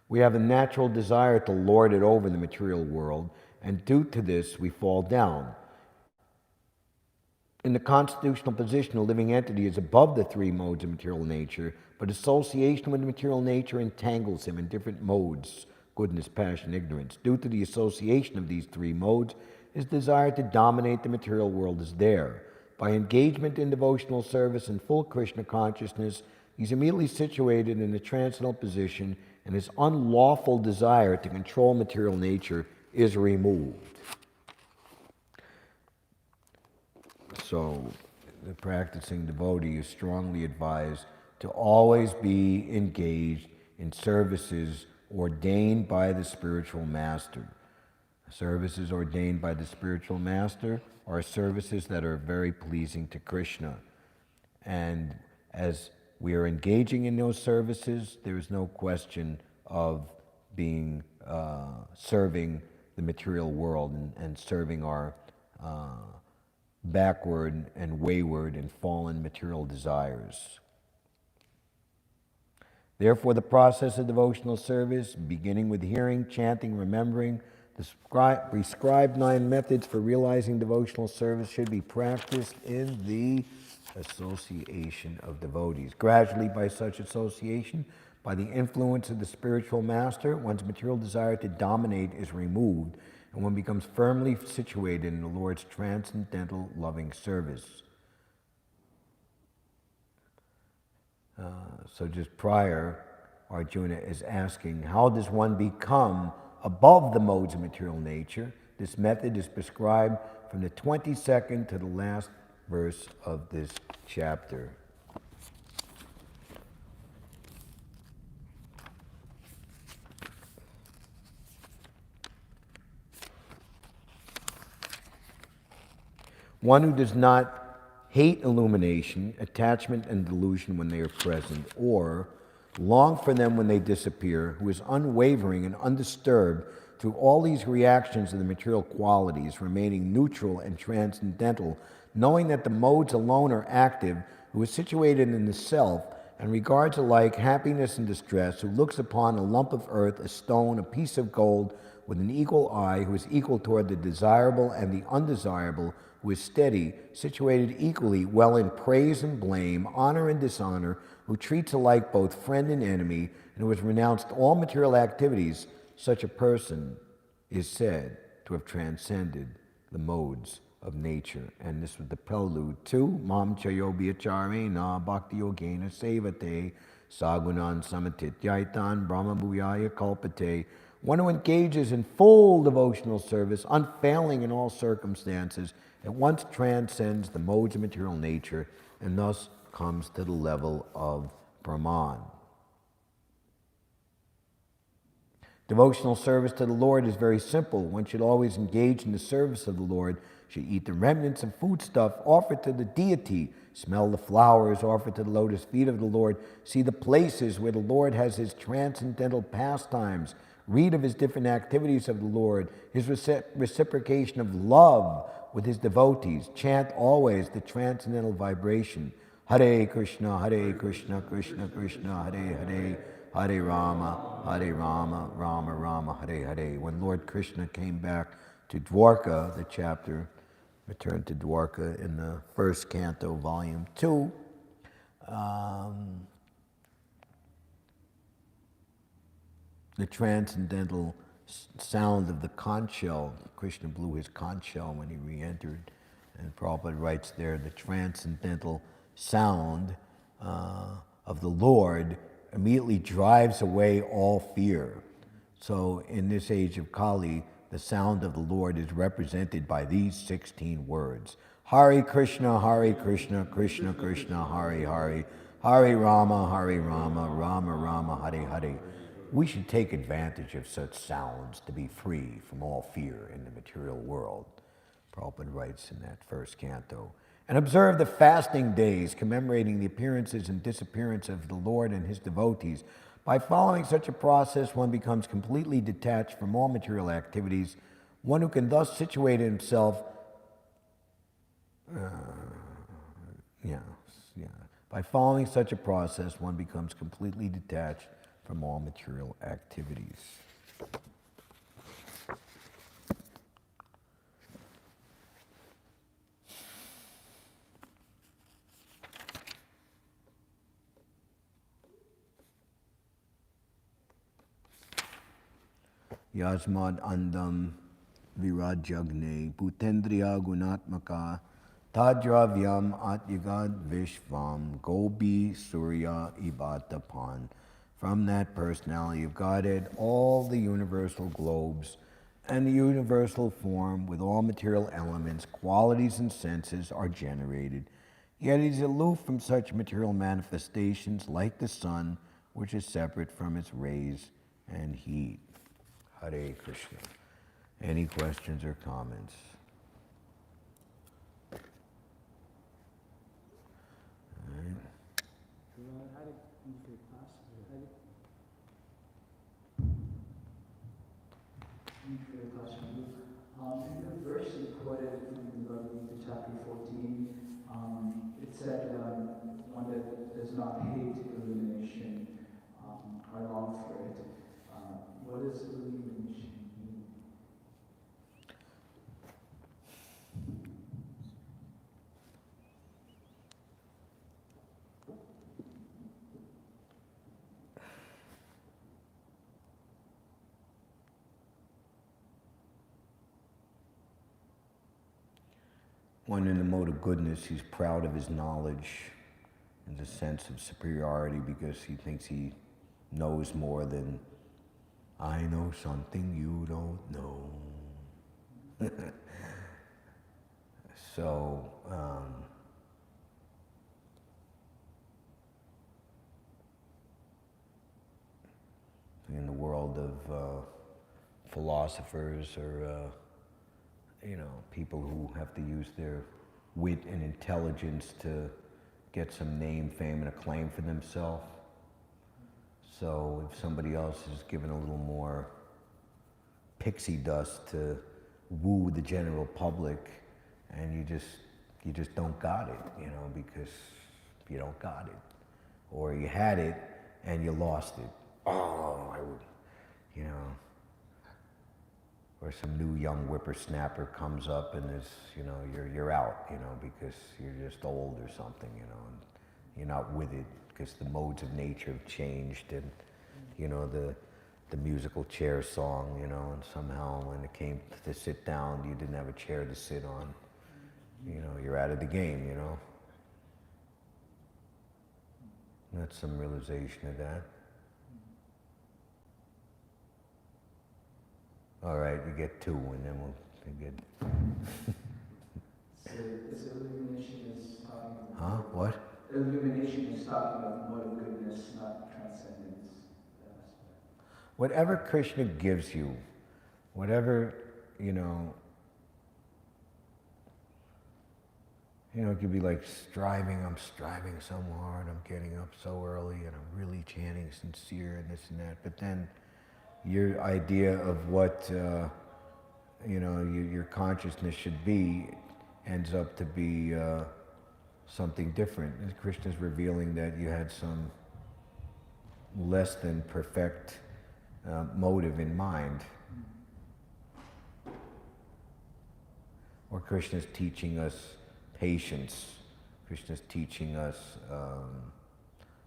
We have a natural desire to lord it over the material world, and due to this, we fall down. In the constitutional position, a living entity is above the three modes of material nature, but association with material nature entangles him in different modes, goodness, passion, ignorance. Due to the association of these three modes, his desire to dominate the material world is there. By engagement in devotional service and full Krishna consciousness, he's immediately situated in a transcendental position, and his unlawful desire to control material nature is removed. So, the practicing devotee is strongly advised to always be engaged in services ordained by the spiritual master. Services ordained by the spiritual master are services that are very pleasing to Krishna. And as we are engaging in those services, there is no question of being serving the material world and serving our backward and wayward and fallen material desires. Therefore, the process of devotional service, beginning with hearing, chanting, remembering The prescribed 9 methods for realizing devotional service should be practiced in the association of devotees. Gradually, by such association, by the influence of the spiritual master, one's material desire to dominate is removed, and one becomes firmly situated in the Lord's transcendental loving service. So just prior, Arjuna is asking, how does one become above the modes of material nature? This method is prescribed from the 22nd to the last verse of this chapter. One who does not hate illumination, attachment, and delusion when they are present, or long for them when they disappear, who is unwavering and undisturbed through all these reactions of the material qualities, remaining neutral and transcendental, knowing that the modes alone are active, who is situated in the self, and regards alike happiness and distress, who looks upon a lump of earth, a stone, a piece of gold, with an equal eye, who is equal toward the desirable and the undesirable, who is steady, situated equally well in praise and blame, honor and dishonor, who treats alike both friend and enemy, and who has renounced all material activities, such a person is said to have transcended the modes of nature. And this was the prelude to Mam Chayo Bhyacharena Bhakti Yogena Sevate Sagunan Samatityaitan Brahma Bhuyaya Kalpate. One who engages in full devotional service, unfailing in all circumstances, at once transcends the modes of material nature and thus comes to the level of Brahman. Devotional service to the Lord is very simple. One should always engage in the service of the Lord, should eat the remnants of foodstuff offered to the deity, smell the flowers offered to the lotus feet of the Lord, see the places where the Lord has his transcendental pastimes, read of his different activities of the Lord, his reciprocation of love with his devotees, chant always the transcendental vibration, Hare Krishna, Krishna Krishna, Hare Hare, Hare Rama, Rama Rama, Hare Hare. When Lord Krishna came back to Dwarka, the chapter returned to Dwarka in the first canto, volume 2, the transcendental sound of the conch shell. Krishna blew his conch shell when he re-entered, and Prabhupada writes there, the transcendental sound of the Lord immediately drives away all fear. So in this age of Kali, the sound of the Lord is represented by these 16 words. Hare Krishna, Krishna Krishna, Hare Hare, Hare Rama, Rama Rama, Hare Hare. We should take advantage of such sounds to be free from all fear in the material world, Prabhupada writes in that first canto. And observe the fasting days commemorating the appearances and disappearance of the Lord and his devotees. By following such a process, one becomes completely detached from all material activities, one who can thus situate himself By following such a process, one becomes completely detached from all material activities. Yasmad andam virajagne bhutendriya gunatmaka tadravyam atyagad vishvam gobi surya ibatapan. From that personality of Godhead, all the universal globes and the universal form with all material elements, qualities, and senses are generated. Yet it is aloof from such material manifestations like the sun, which is separate from its rays and heat. Hare Krishna. Any questions or comments? All right. In the verse you quoted from Bhagavad chapter 14, it said one that does not hate illumination or long for it. What does illumination mean? When in the mode of goodness, he's proud of his knowledge and the sense of superiority because he thinks he knows more than I know something you don't know. So, in the world of philosophers or people who have to use their wit and intelligence to get some name, fame, and acclaim for themselves. So if somebody else is given a little more pixie dust to woo the general public, and you just don't got it, because you don't got it, or you had it and you lost it. Oh, I would, or some new young whippersnapper comes up and is, you're out, because you're just old or something, and you're not with it because the modes of nature have changed, and the musical chair song, and somehow when it came to sit down, you didn't have a chair to sit on. You're out of the game, That's some realization of that. All right, you get two, and then we'll get. So this illumination is talking about... Huh? What? Illumination is talking about mode of goodness, not transcendence. Whatever Krishna gives you, whatever, it could be like I'm striving so hard, I'm getting up so early, and I'm really chanting sincere and this and that, but then your idea of what, your consciousness should be ends up to be something different. And Krishna's revealing that you had some less than perfect motive in mind. Or Krishna's teaching us patience. Krishna's teaching us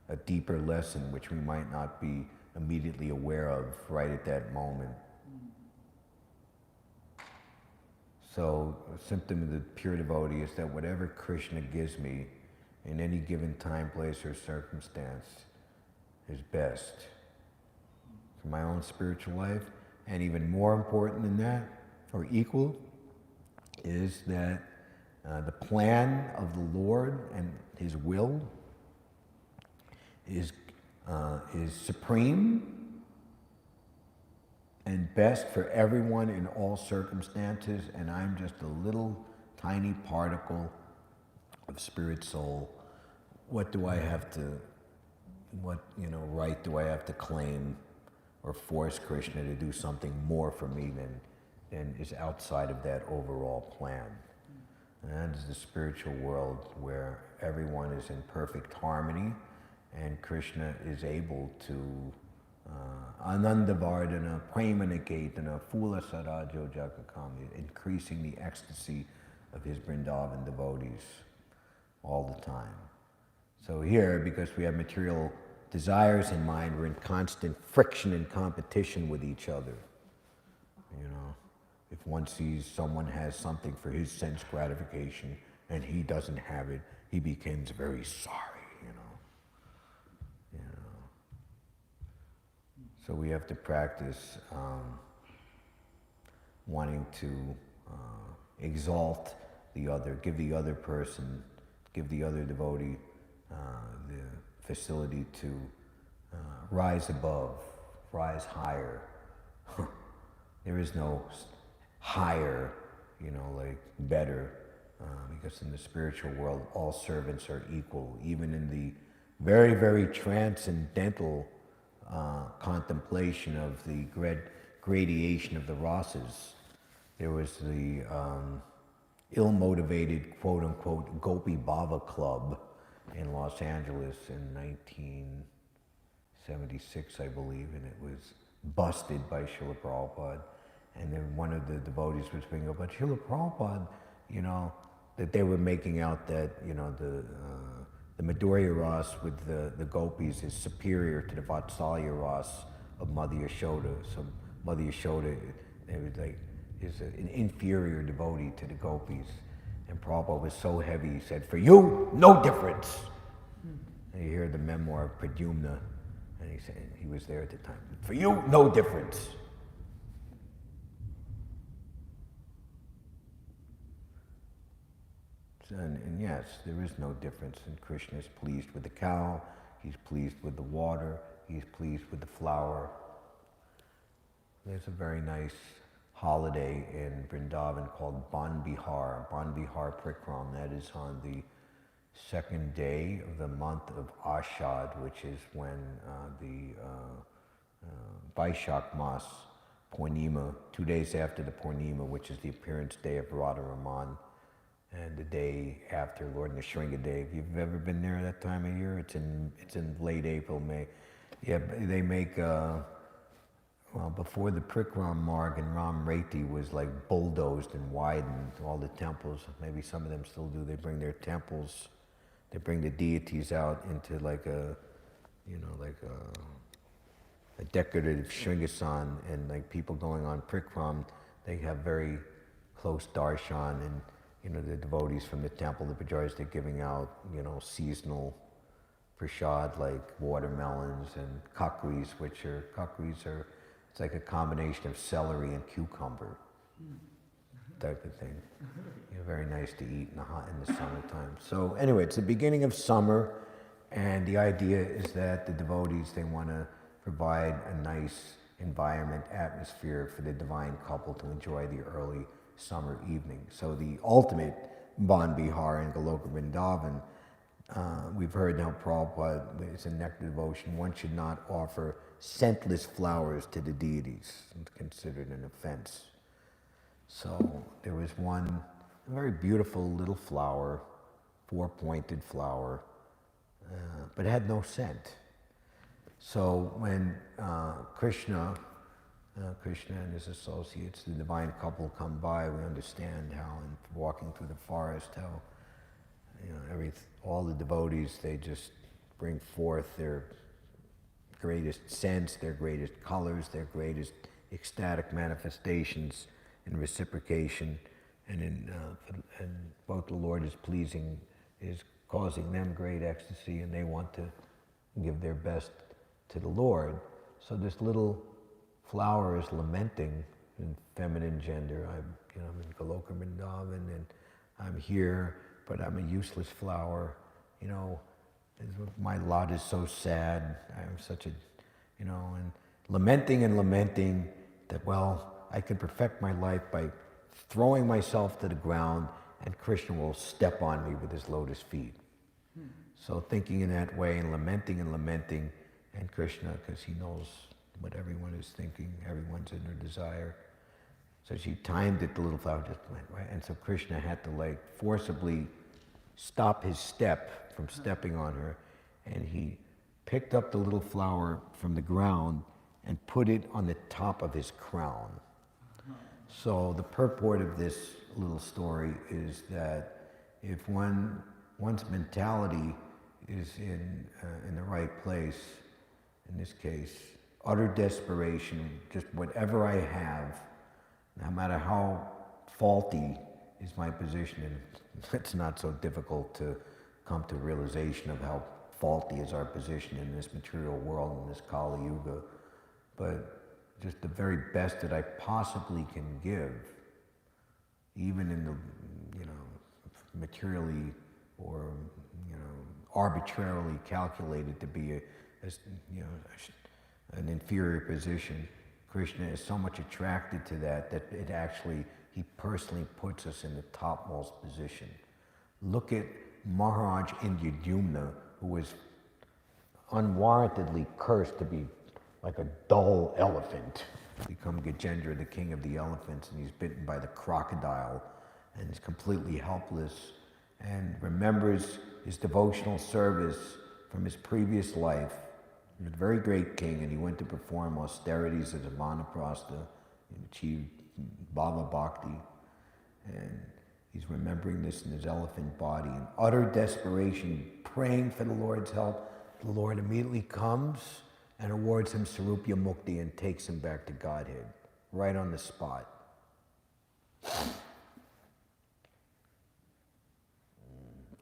a deeper lesson which we might not be immediately aware of right at that moment. So a symptom of the pure devotee is that whatever Krishna gives me in any given time, place, or circumstance is best for my own spiritual life. And even more important than that, or equal, is that the plan of the Lord and His will is supreme and best for everyone in all circumstances, and I'm just a little tiny particle of spirit soul. What do I have to, right do I have to claim or force Krishna to do something more for me than is outside of that overall plan? And that is the spiritual world where everyone is in perfect harmony, and Krishna is able to Anandavardhana, Premaniketana, Phula Sarajo Jakakami, increasing the ecstasy of his Vrindavan devotees all the time. So here, because we have material desires in mind, we're in constant friction and competition with each other. If one sees someone has something for his sense gratification and he doesn't have it, he becomes very sorry, So we have to practice wanting to exalt the other, give the other person, give the other devotee the facility to rise above, rise higher. There is no higher, like better, because in the spiritual world, all servants are equal. Even in the very, very transcendental contemplation of the gradation of the rasas, there was the ill-motivated, quote-unquote, Gopi Bhava Club in Los Angeles in 1976, I believe, and it was busted by Srila Prabhupada. And then one of the devotees was bringing up, but Srila Prabhupada, that they were making out that, the Madhurya Ras with the gopis is superior to the Vatsalya Ras of Mother Yashoda. So Mother Yashoda, they was like, is an inferior devotee to the gopis. And And Prabhupada was so heavy, he said, "For you, no difference." And you hear the memoir of Pradyumna, and he said, he was there at the time. "For you, no difference." And yes, there is no difference. And Krishna is pleased with the cow, he's pleased with the water, he's pleased with the flower. There's a very nice holiday in Vrindavan called Ban Bihar Prikram. That is on the second day of the month of Ashad, which is when the Vaishak Mas, Purnima, 2 days after the Purnima, which is the appearance day of Radharaman, and the day after Lord Nrsimha Dev. If you've ever been there that time of year, it's in late April, May. Yeah, they make, well, before the Prikram Marg and Ram Reti was like bulldozed and widened, all the temples, maybe some of them still do, they bring their temples, they bring the deities out into like a, you know, like a decorative Shringasan, and like people going on Prikram, they have very close darshan, and you know, the devotees from the temple, the pujaris, they're giving out, you know, seasonal prasad like watermelons and kakris, it's like a combination of celery and cucumber type of thing. You know, very nice to eat in the summertime. So anyway, it's the beginning of summer, and the idea is that the devotees, they want to provide a nice environment, atmosphere for the divine couple to enjoy the early summer evening. So the ultimate Ban Bihar in Goloka Vrindavan, we've heard now Prabhupada, it's a nectar devotion, one should not offer scentless flowers to the deities. It's considered an offense. So there was one very beautiful little flower, 4-pointed flower, but it had no scent. So when Krishna and his associates, the divine couple, come by, we understand how, in walking through the forest, how, you know, all the devotees, they just bring forth their greatest scents, their greatest colors, their greatest ecstatic manifestations in reciprocation, and both the Lord is pleasing, is causing them great ecstasy, and they want to give their best to the Lord. So this little flower is lamenting in feminine gender. I'm in Goloka Vrindavan, and I'm here, but I'm a useless flower. You know, my lot is so sad. I'm such a, you know, and lamenting that, well, I can perfect my life by throwing myself to the ground, and Krishna will step on me with his lotus feet. So thinking in that way and lamenting, and Krishna, because he knows what everyone is thinking, everyone's inner desire. So she timed it, the little flower just went, right? And so Krishna had to like forcibly stop his step from stepping on her, and he picked up the little flower from the ground and put it on the top of his crown. So the purport of this little story is that if one's mentality is in the right place, in this case, utter desperation, just whatever I have, no matter how faulty is my position, and it's not so difficult to come to realization of how faulty is our position in this material world, in this Kali Yuga, but just the very best that I possibly can give, even in the, you know, materially or, you know, arbitrarily calculated to be an inferior position. Krishna is so much attracted to that it actually, he personally puts us in the topmost position. Look at Maharaj Indradyumna, who was unwarrantedly cursed to be like a dull elephant, become Gajendra, the king of the elephants, and he's bitten by the crocodile, and he's completely helpless, and remembers his devotional service from his previous life. He was a very great king, and he went to perform austerities as a vanaprastha and achieved bhava bhakti, and he's remembering this in his elephant body, in utter desperation, praying for the Lord's help. The Lord immediately comes and awards him Sarupya Mukti and takes him back to Godhead, right on the spot.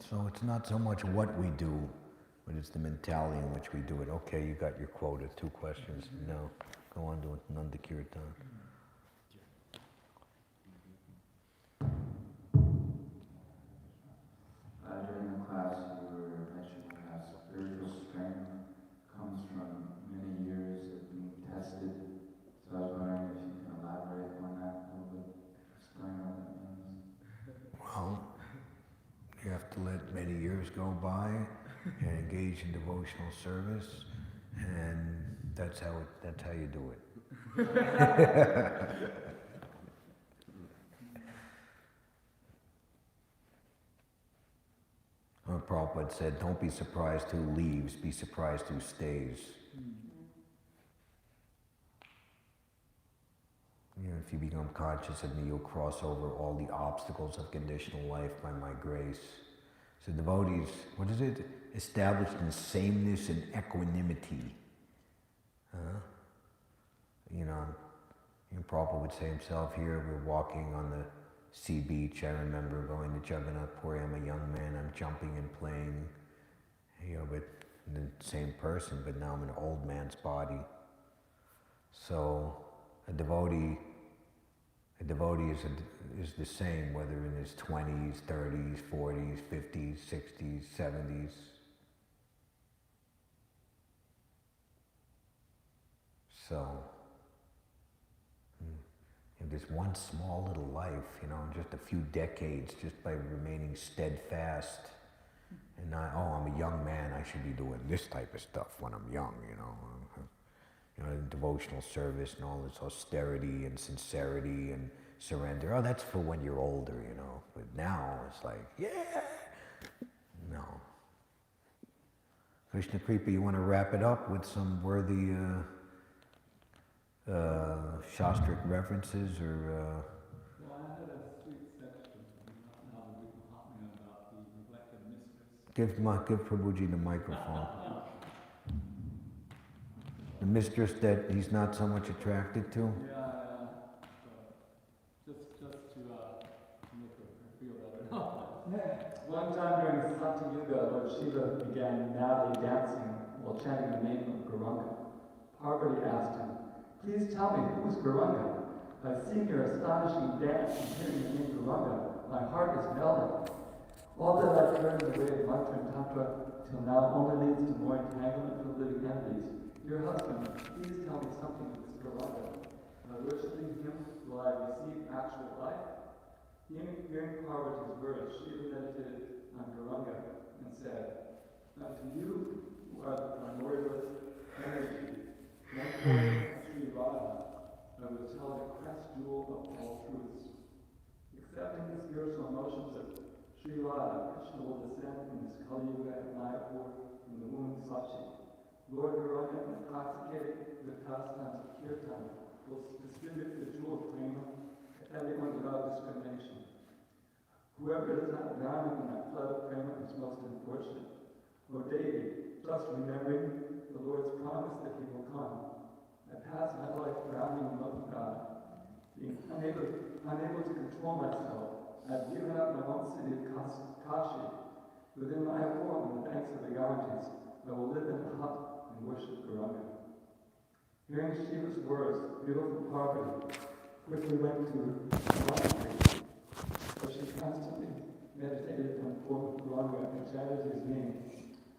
So it's not so much what we do, but it's the mentality in which we do it. Okay, you got your quota, 2 questions. No, go on to Nanda Kirtan. During the class, you were mentioning how spiritual strength comes from many years of being tested. So I was wondering if you can elaborate on that a little bit, explain what that means. Well, you have to let many years go by and engage in devotional service, and that's how you do it. Prabhupada said, don't be surprised who leaves, be surprised who stays. You know, if you become conscious of me, you'll cross over all the obstacles of conditional life by my grace. So devotees, what is it? Established in sameness and equanimity. You know, Prabhupada would say himself here, we're walking on the sea beach. I remember going to Jagannath Puri. I'm a young man, I'm jumping and playing, you know, but the same person, but now I'm an old man's body. So a devotee is the same, whether in his 20s, 30s, 40s, 50s, 60s, 70s. So, this one small little life, you know, just a few decades, just by remaining steadfast. And I'm a young man, I should be doing this type of stuff when I'm young, you know. You know, devotional service and all this austerity and sincerity and surrender. Oh, that's for when you're older, you know. But now it's like, yeah! No. Krishna Kripa, you want to wrap it up with some worthy Shastric references or... Well, I had a sweet section now that we can hop in about the neglected mistress. Give Prabhuji the microphone. The mistress that he's not so much attracted to? Yeah, just to make her feel better. One time during Satya Yuga, Lord Shiva began madly dancing while chanting the name of Gauranga. Parvati asked him, "Please tell me, who is Gauranga? I've seen your astonishing dance and hearing the name Gauranga. My heart is melting. All that I've heard in the way of mantra and tantra till now only leads to more entanglement from living entities. Your husband, please tell me something of this Gauranga. By worshipping him, will I receive actual life?" Hearing Parvati's words, Shiva meditated on Gauranga and said, "Unto you, who are the primordial energy, one portion of Sri Rāya, I will tell the crest jewel of all truths. Accepting the spiritual emotions of Sri Rāya, Krishna will descend in this Kali Yuga at Mayapur in the womb of Sachi. Lord Gauranga, intoxicated with pastimes of kirtan, will distribute the jewel of prema to everyone without discrimination. Whoever is not drowning in that flood of prema is most unfortunate. O Devi, just remembering the Lord's promise that he will come. I pass my life drowning in love of God. Being unable to control myself, I've given up my own city of Kashi. Within my home on the banks of the Ganges, I will live in a hut and worship Gauranga." Hearing Shiva's words, beautiful Parvati quickly went to the monastery, where she constantly meditated on the form of Gauranga and chanted his name.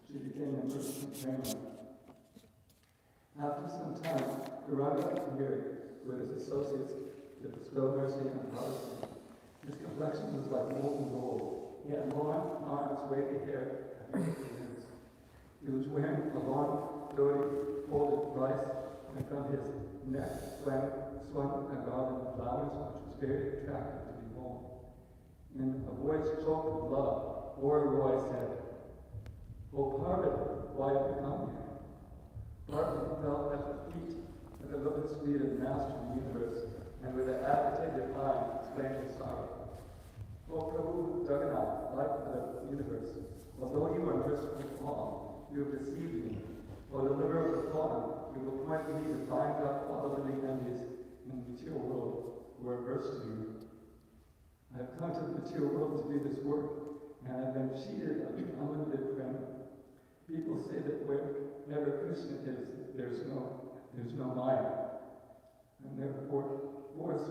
She became immersed in prema. After some time, Gauranga appeared with his associates to bestow mercy and policy. His complexion was like molten gold. He had long arms, wavy hair, and beautiful limbs. He was wearing a long, dhoti, folded rice, and from his neck swung a garland of flowers, which was very attractive to behold. In a voice choked with love, Lord Roy said, "O Parvati, why have you come here?" Parvati fell at the lotus feet of the Master of the Universe, and with an agitated eye explained her sorrow. "O Prabhu Jagannath, light of the universe, although you are merciful to all, you have deceived me. O deliverer of the fallen, you will point me to bind up all the living entities in the material world who are averse to you. I have come to the material world to do this work. and I've been cheated of unlimited prema. People say that wherever Krishna is, there's no Maya, and therefore forced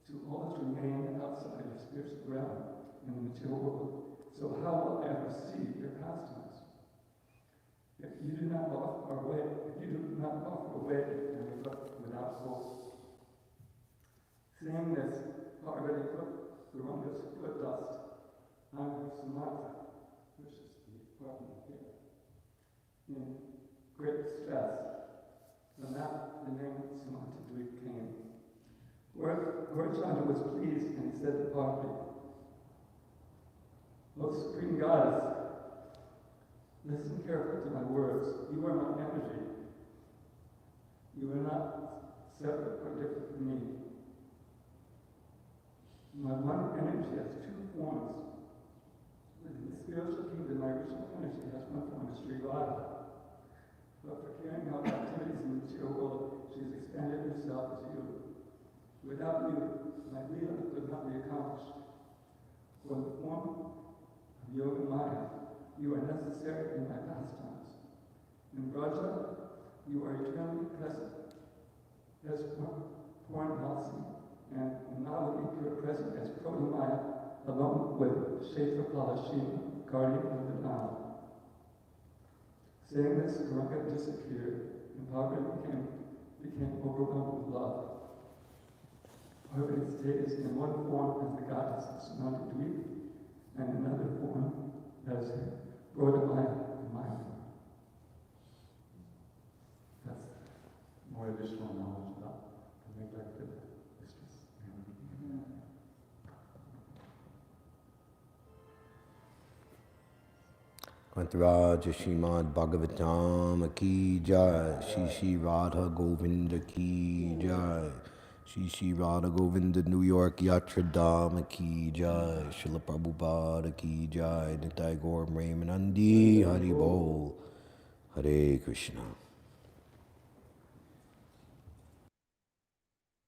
to always remain outside of spiritual realm in the material world. So how will I ever see your pastimes? If you do not offer a way, and without hope. Saying this, Parvati put Gaurunga's foot dust on Sumatra, which is the apartment here, in great stress. From that, the name Symptom came. Gaurachandra was pleased, and he said to Parvati, O Supreme Goddess, listen carefully to my words. You are my energy. You are not separate or different from me. My one energy has two forms. In the spiritual kingdom, my original energy has one form, Śhrīmad-Bhāgavatam. But for carrying out activities in the material world, she has expanded herself as you. Without you, my lila could not be accomplished. For the form of Yoga Maya, you are necessary in my pastimes. In Braja, you are eternally present as Porn Nalsi, and in Navali, you are present as Prodamaya, along with Kshetrapala Shiva, guardian of the Dāsa. Saying this, Gauranga disappeared, and Parvati became overwhelmed with love. Parvati stays in one form as the goddess of Śhrīmad-Bhāgavatam, and another form as Prodamaya, the Maya. That's more additional knowledge about the neglected mistress. Antaraja Śrīmad-Bhāgavatam ki jai, Shri Radha Govinda ki jai, Shri Radha Govinda New York Yatra Dham ki jai, Srila Prabhupada ki jai, Nitai Gaur Premanandi, Hari Bol, Hare Krishna.